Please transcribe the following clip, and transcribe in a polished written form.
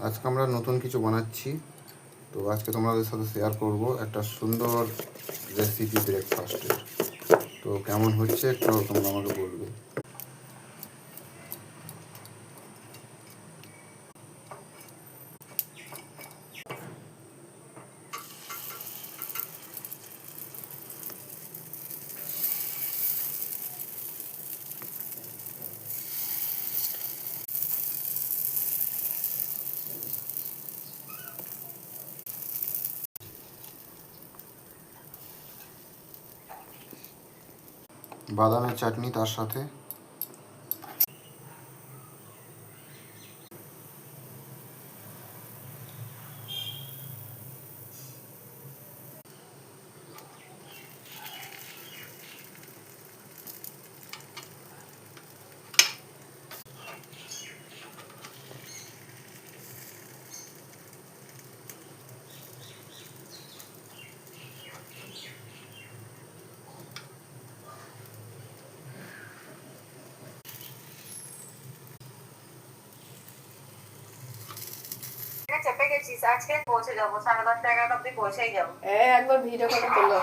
আজকে আমরা নতুন কিছু বানাচ্ছি, তো আজকে তোমাদের সাথে শেয়ার করব একটা সুন্দর রেসিপি ব্রেকফাস্টের। তো কেমন হচ্ছে একটু তোমরা আমাকে বলবে। বাদামের চাটনি তার সাথে। চেপে গেছিস, আজকে পৌঁছে যাবো 10:30 11টা অব্দি পৌঁছেই যাবো। একবার ভিডিও করে তোলো।